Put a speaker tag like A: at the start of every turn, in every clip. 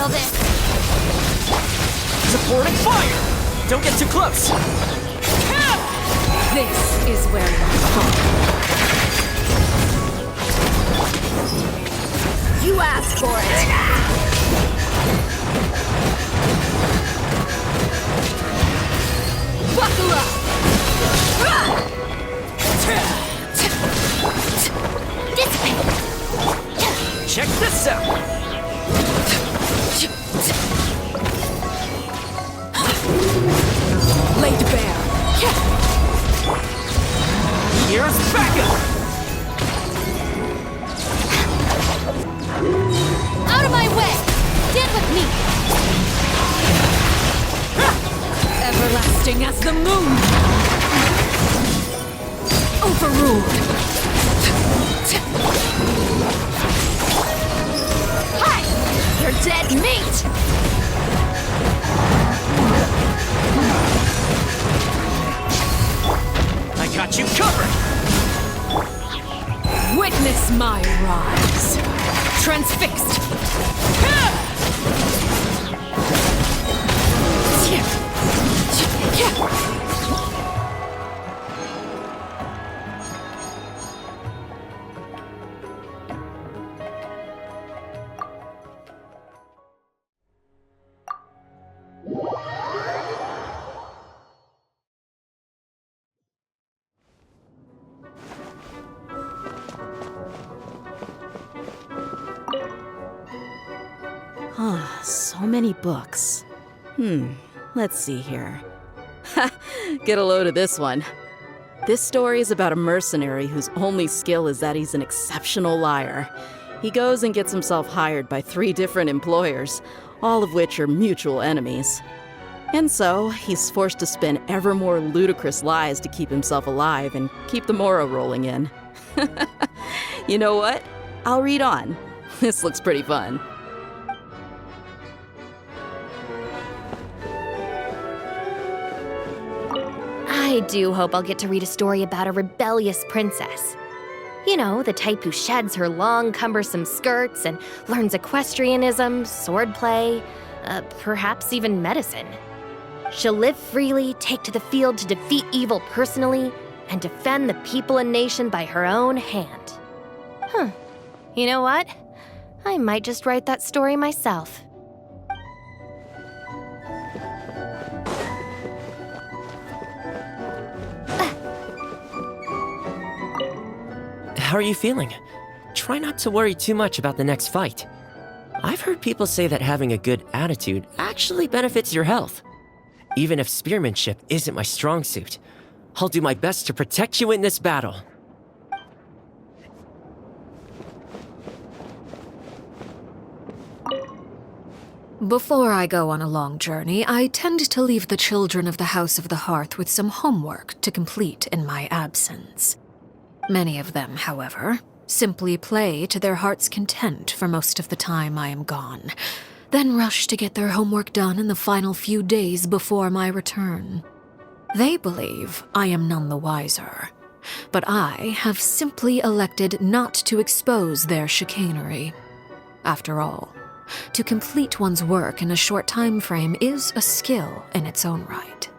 A: feel this.
B: Supporting fire! Don't get too close!
A: This is where you fall. You asked for it. Buckle up! Dissipate!
B: Check this out!
A: Laid bare.
B: Here's backup!
A: Out of my way! Stand with me! Everlasting as the moon! Overruled! Hi! You're dead meat!
B: I got you covered!
A: Witness my rise! Transfixed!
C: So many books. Let's see here. Ha! Get a load of this one. This story is about a mercenary whose only skill is that he's an exceptional liar. He goes and gets himself hired by 3 different employers, all of which are mutual enemies. And so, he's forced to spin ever more ludicrous lies to keep himself alive and keep the morrow rolling in. You know what? I'll read on. This looks pretty fun.
D: I do hope I'll get to read a story about a rebellious princess. You know, the type who sheds her long, cumbersome skirts and learns equestrianism, swordplay, perhaps even medicine. She'll live freely, take to the field to defeat evil personally, and defend the people and nation by her own hand. You know what? I might just write that story myself.
B: How are you feeling? Try not to worry too much about the next fight. I've heard people say that having a good attitude actually benefits your health. Even if spearmanship isn't my strong suit, I'll do my best to protect you in this battle.
E: Before I go on a long journey, I tend to leave the children of the House of the Hearth with some homework to complete in my absence. Many of them, however, simply play to their heart's content for most of the time I am gone, then rush to get their homework done in the final few days before my return. They believe I am none the wiser, but I have simply elected not to expose their chicanery. After all, to complete one's work in a short time frame is a skill in its own right.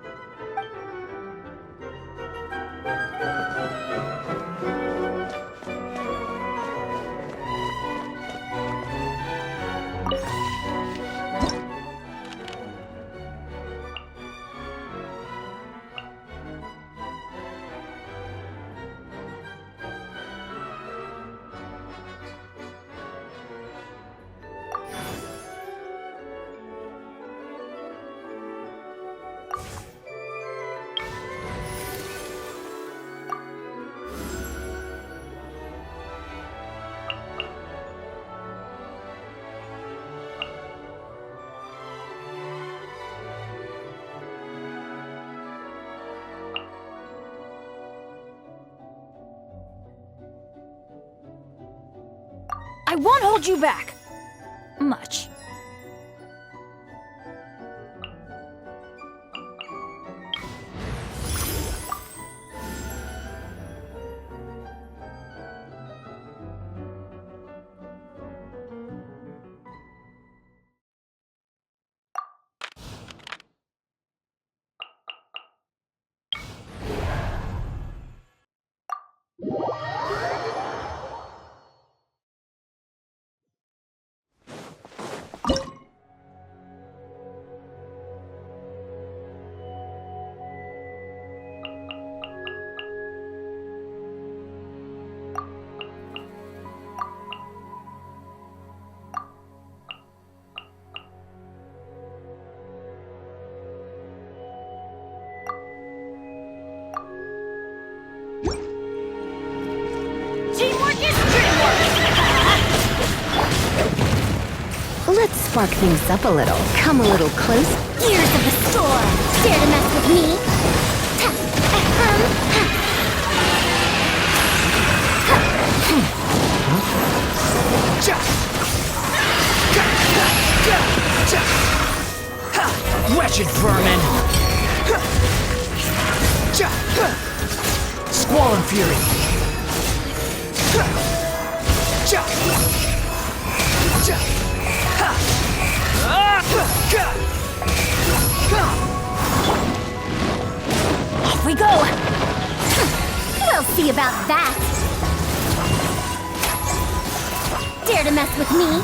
A: I won't hold you back. Much.
D: spark things up a little. Come a little close. Gears of the storm! Dare to mess with me?
F: Wretched vermin! Squall and fury!
A: Off we go!
D: We'll see about that! Dare to mess with me?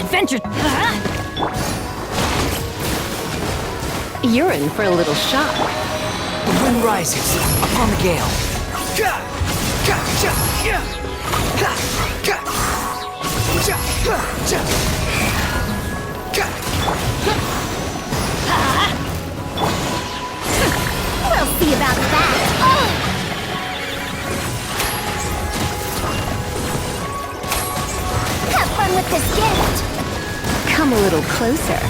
A: Adventure!
D: You're in for a little shock.
F: The wind rises upon the gale.
D: We'll see about that! Have fun with this gift! Come a little closer.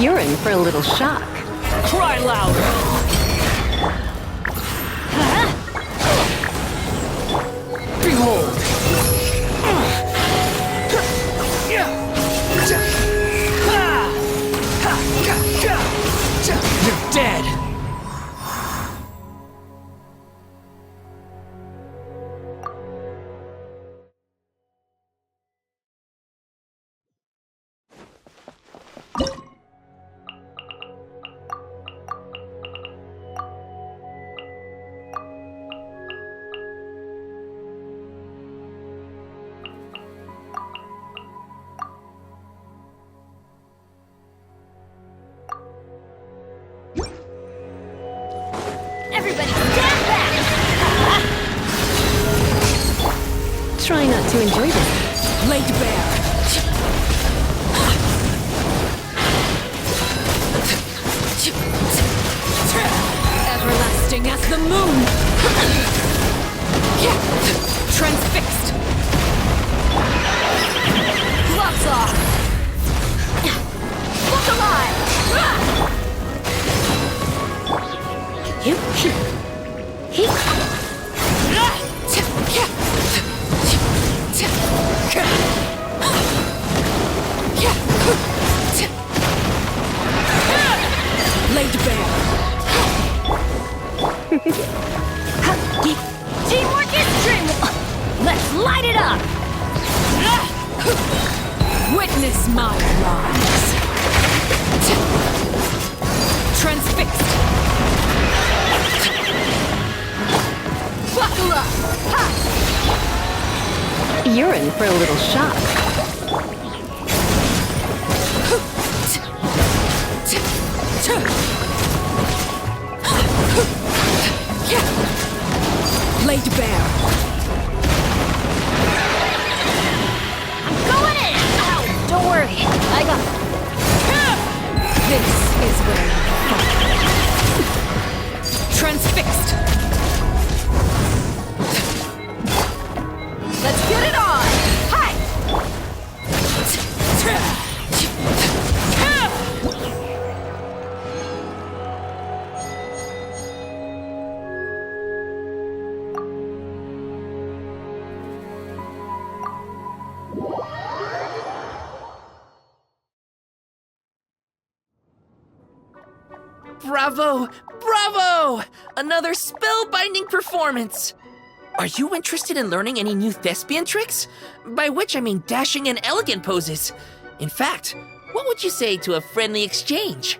D: You're in for a little shock.
F: Cry louder! Behold! You're dead!
A: Everybody stand back!
D: Try not to enjoy this.
F: Laid bare!
E: Everlasting as the moon! Transfixed!
A: Gloves off! Look alive!
E: Laid bare!
A: Teamwork is dreamwork! Let's light it up!
E: Witness my rise! Transfixed!
A: Buckle up! Ha!
D: You're in for a little shock.
E: Laid bare!
A: I'm going in! Ow! Don't worry, I got it.
E: This is where you fall. Transfixed!
A: Let's get it on! Hi!
B: Bravo! Bravo! Another spellbinding performance! Are you interested in learning any new thespian tricks? By which I mean dashing and elegant poses. In fact, what would you say to a friendly exchange?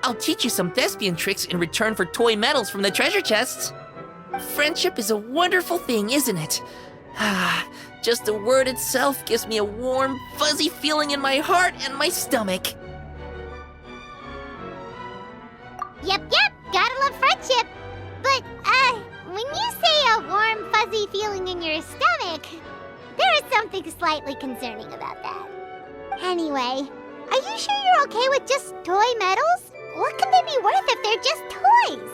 B: I'll teach you some thespian tricks in return for toy medals from the treasure chests. Friendship is a wonderful thing, isn't it? Ah, just the word itself gives me a warm, fuzzy feeling in my heart and my stomach.
G: Yep, gotta love friendship. But, when you say a warm, fuzzy feeling in your stomach, there is something slightly concerning about that. Anyway, are you sure you're okay with just toy medals? What can they be worth if they're just toys?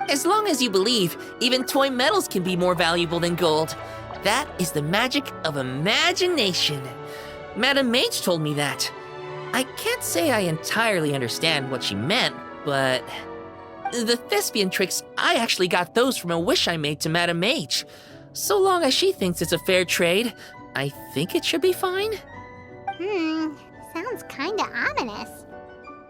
H: As long as you believe, even toy medals can be more valuable than gold. That is the magic of imagination. Madame Mage told me that. I can't say I entirely understand what she meant, but... The thespian tricks, I actually got those from a wish I made to Madame Mage. So long as she thinks it's a fair trade, I think it should be fine.
G: Sounds kinda ominous.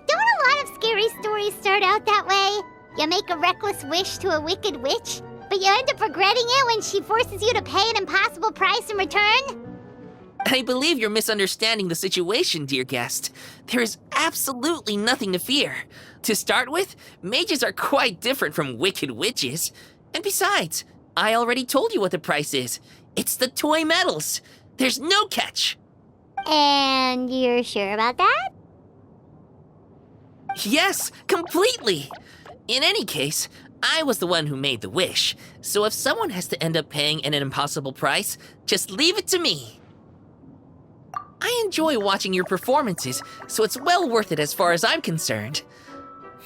G: Don't a lot of scary stories start out that way? You make a reckless wish to a wicked witch, but you end up regretting it when she forces you to pay an impossible price in return?
H: I believe you're misunderstanding the situation, dear guest. There is absolutely nothing to fear. To start with, mages are quite different from wicked witches. And besides, I already told you what the price is. It's the toy medals. There's no catch.
G: And you're sure about that?
H: Yes, completely. In any case, I was the one who made the wish. So if someone has to end up paying an impossible price, just leave it to me. I enjoy watching your performances, so it's well worth it as far as I'm concerned.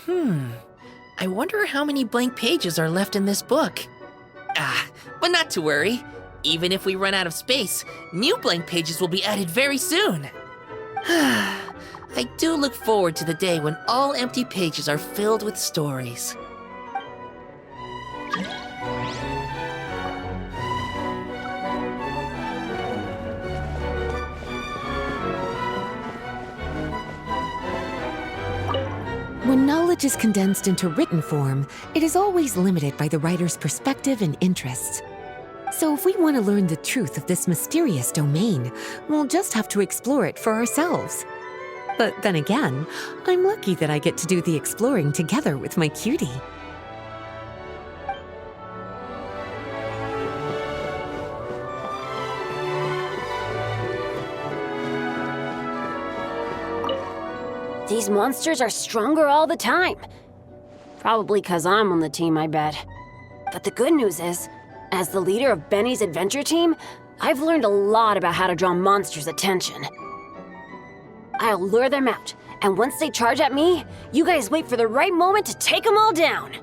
H: I wonder how many blank pages are left in this book. But not to worry. Even if we run out of space, new blank pages will be added very soon. I do look forward to the day when all empty pages are filled with stories.
I: When knowledge is condensed into written form, it is always limited by the writer's perspective and interests. So if we want to learn the truth of this mysterious domain, we'll just have to explore it for ourselves. But then again, I'm lucky that I get to do the exploring together with my cutie.
A: These monsters are stronger all the time. Probably 'cause I'm on the team, I bet. But the good news is, as the leader of Benny's adventure team, I've learned a lot about how to draw monsters' attention. I'll lure them out, and once they charge at me, you guys wait for the right moment to take them all down.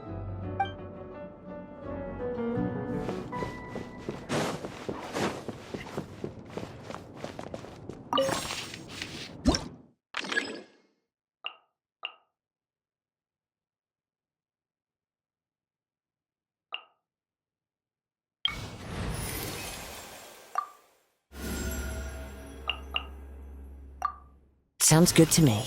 B: Sounds good to me.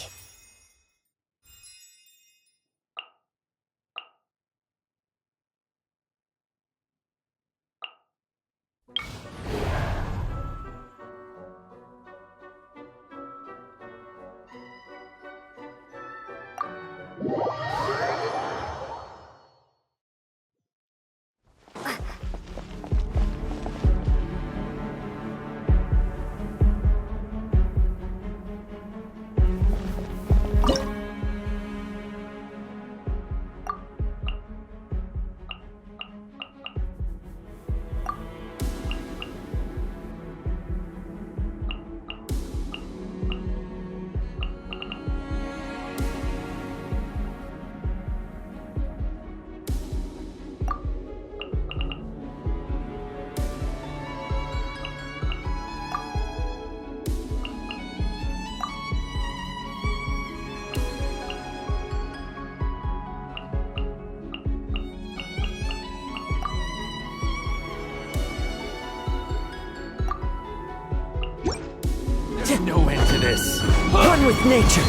F: No end to this.
B: One with nature,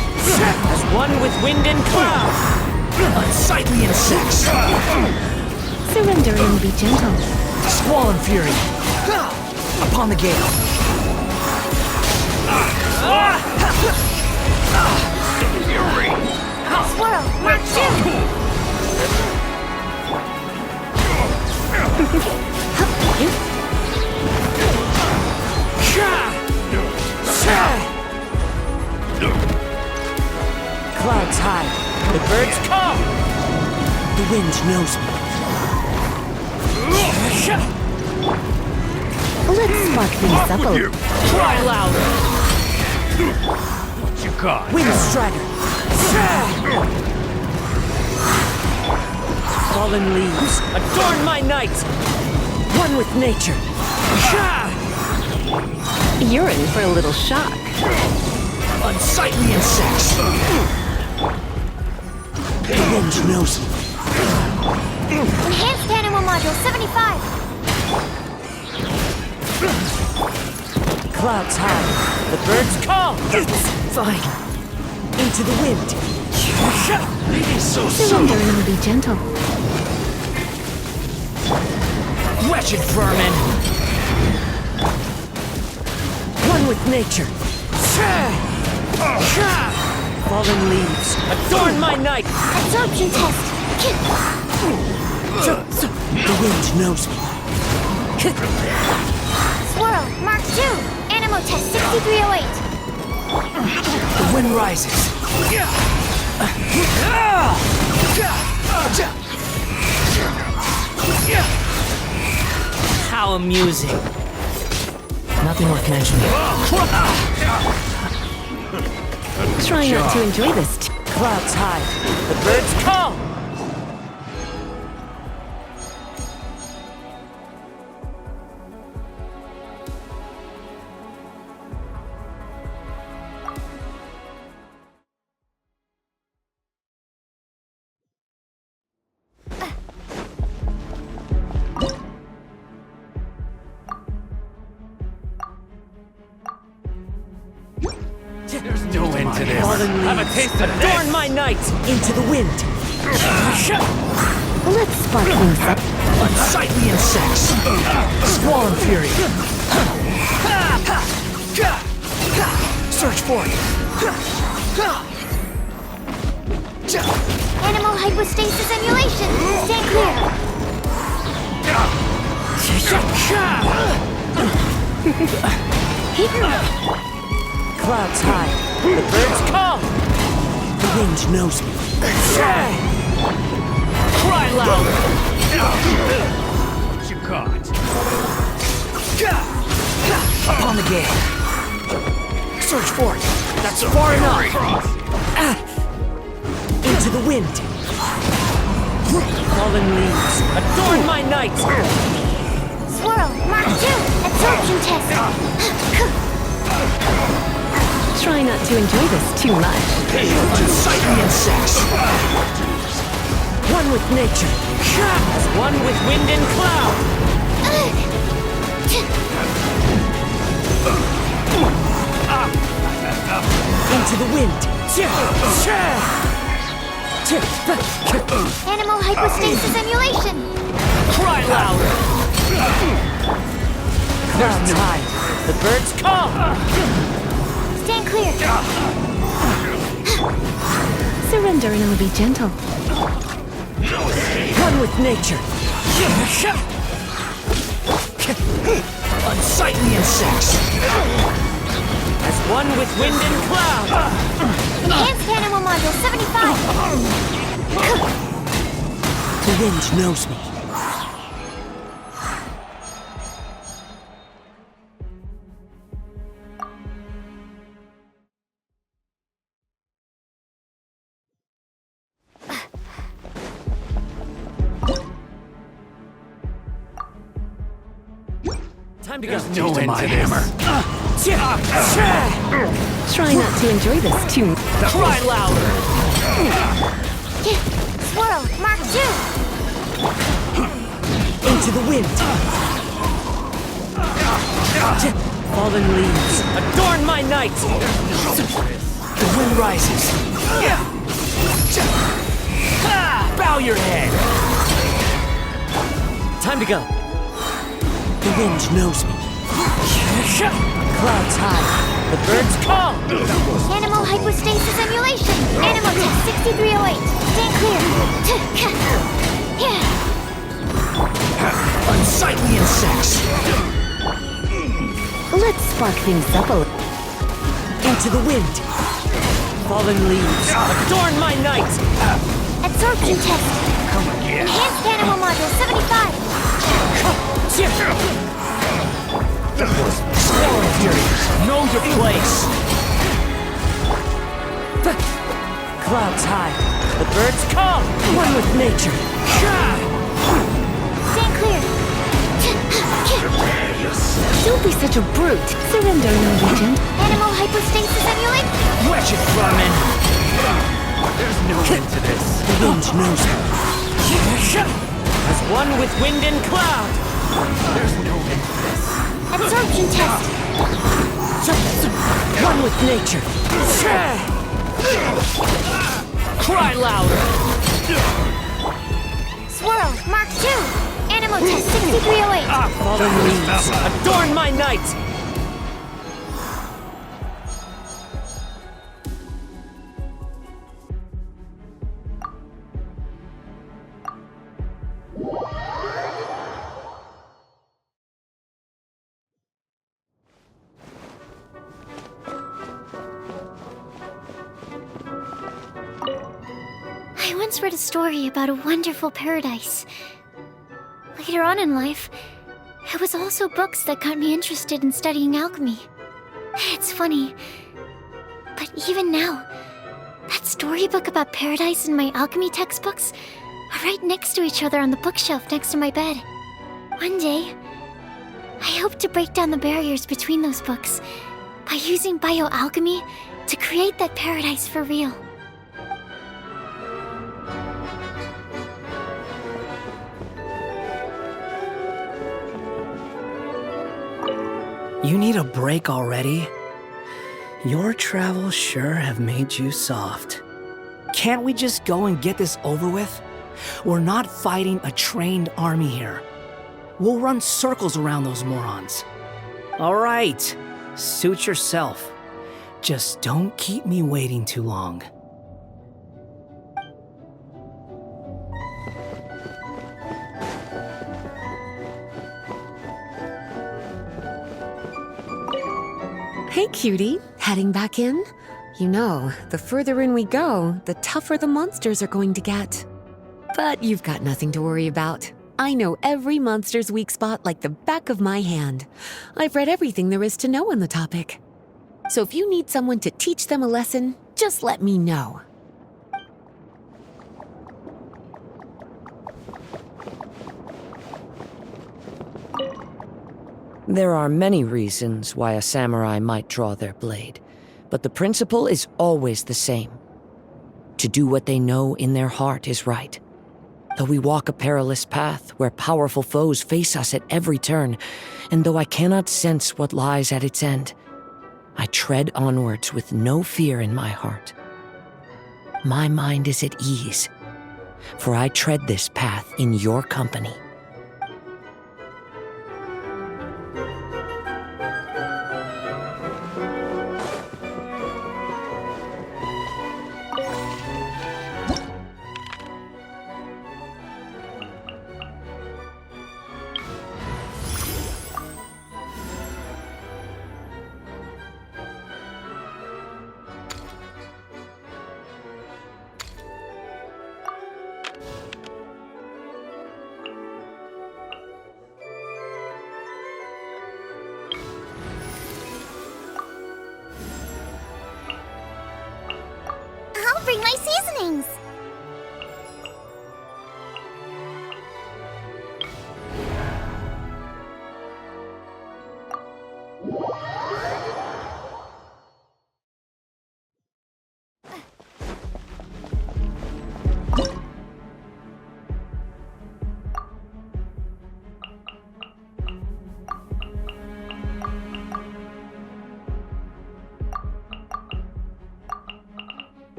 B: as one with wind and cloud.
F: Unsightly insects.
I: Surrender and be gentle.
F: Squall and fury. Upon the gale.
G: Swirl, not
B: Clouds high, the birds come. The wind knows me.
I: Let's spark things up a little.
F: Cry louder. What you got?
B: Wind strider.
J: Fallen leaves, adorn my night! One with nature!
I: You're in for a little shock.
F: Unsightly insects! The wind knows me.
G: Enhanced animal module 75.
J: Clouds high, the birds call! Fine. Into the wind.
F: Leaving so
E: Surrender
F: soon!
E: and be gentle.
J: Wretched vermin! One with nature. Fallen leaves, adorn my night!
G: Absorption test.
J: The wind knows me.
G: Swirl, Mark 2. Animal test 6308.
J: The wind rises. How amusing. Nothing worth mentioning.
I: Try not to enjoy this.
J: Clouds high, the birds call!
F: There's no end to this.
J: Fallen
F: Have a
J: leaves,
F: taste of
J: adorn
F: this.
J: my night! Into the wind.
I: Let's spark things up.
F: Unsightly insects!
J: Squall fury. Search for it.
G: Animal hypostasis emulation. Stand clear.
J: Clouds high, the birds call! The wind knows me. Cry louder!
F: What you caught?
J: Upon the gate. Search for it. That's far enough. Into the wind. Fallen leaves, adorn my night.
G: Swirl, Mark 2. Absorption test.
I: Try not to enjoy this too much.
J: Unsightly insects. One with nature. As one with wind and cloud. Into the wind.
G: Animal hypostasis emulation.
J: Cry louder. Clouds high, the birds call.
G: Stand clear.
E: Surrender and I'll be gentle.
J: One with nature. Unsightly insects. As one with wind and cloud.
G: Enhanced animal module 75.
J: The wind knows me. Time to go.
F: No end to this.
I: Try not to enjoy this too much.
J: Cry louder.
G: Swirl, Mark 2.
J: Into the wind. Fallen leaves, adorn my night. The wind rises. Bow your head. Time to go. The wind knows me. Clouds high, the birds call.
G: Animal hypostasis emulation. Animal test 6308. Stand clear.
J: Unsightly insects.
I: Let's spark things up a little.
J: Into the wind. Fallen leaves, adorn my night.
G: Absorption test. Enhanced animal module 75.
J: Squall fury, know your place. Clouds high, The birds come! One with nature!
G: Stand clear.
I: Don't be such a brute. Surrender, no legend.
G: Animal hypostasis amulet?
F: Wedge it, Furman! There's no end to this. The wind knows her. As one with wind and cloud! There's no end to this.
G: Absorption test.
J: One with nature! Cry louder!
G: Swirl, Mark 2. Animo test 6308.
J: Follow me. Adorn my night!
G: I once read a story about a wonderful paradise. Later on in life, it was also books that got me interested in studying alchemy. It's funny, but even now, that storybook about paradise and my alchemy textbooks are right next to each other on the bookshelf next to my bed. One day, I hope to break down the barriers between those books by using bioalchemy to create that paradise for real.
F: You need a break already? Your travels sure have made you soft. Can't we just go and get this over with? We're not fighting a trained army here. We'll run circles around those morons. All right, suit yourself. Just don't keep me waiting too long.
I: Hey, cutie. Heading back in? You know, the further in we go, the tougher the monsters are going to get. But you've got nothing to worry about. I know every monster's weak spot like the back of my hand. I've read everything there is to know on the topic. So if you need someone to teach them a lesson, just let me know.
J: There are many reasons why a samurai might draw their blade, but the principle is always the same. To do what they know in their heart is right. Though we walk a perilous path where powerful foes face us at every turn, and though I cannot sense what lies at its end, I tread onwards with no fear in my heart. My mind is at ease, for I tread this path in your company.
G: I'll bring my seasonings.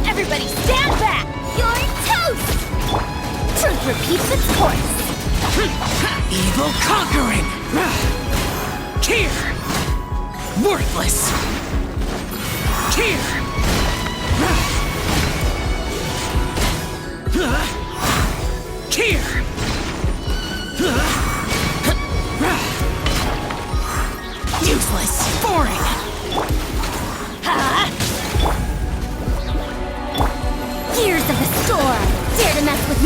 G: Everybody stand back! You're toast! Truth repeats its course.
F: Evil conquering! Here! Worthless! Here! Here! Useless! Boring!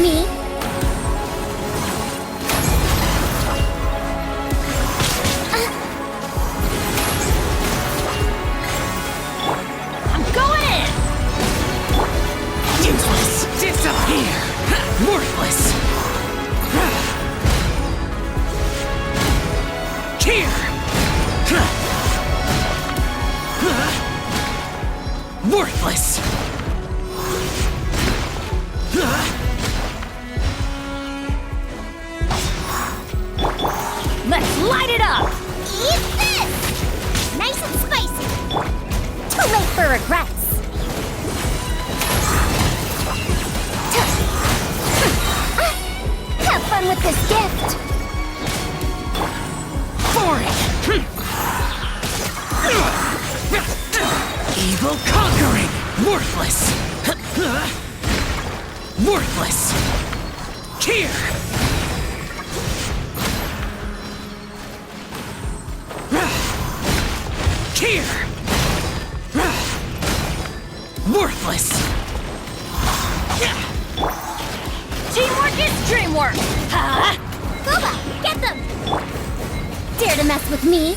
G: me?
A: I'm going in!
F: Useless! Disappear! Worthless! Here! Worthless!
A: Let's light it up!
G: Eat this! Nice and spicy. Too late for regrets. Have fun with this gift.
F: Evil conquering! Worthless! Worthless! Here! Here! Worthless!
A: Teamwork is dreamwork!
G: Boba, get them! Dare to mess with me?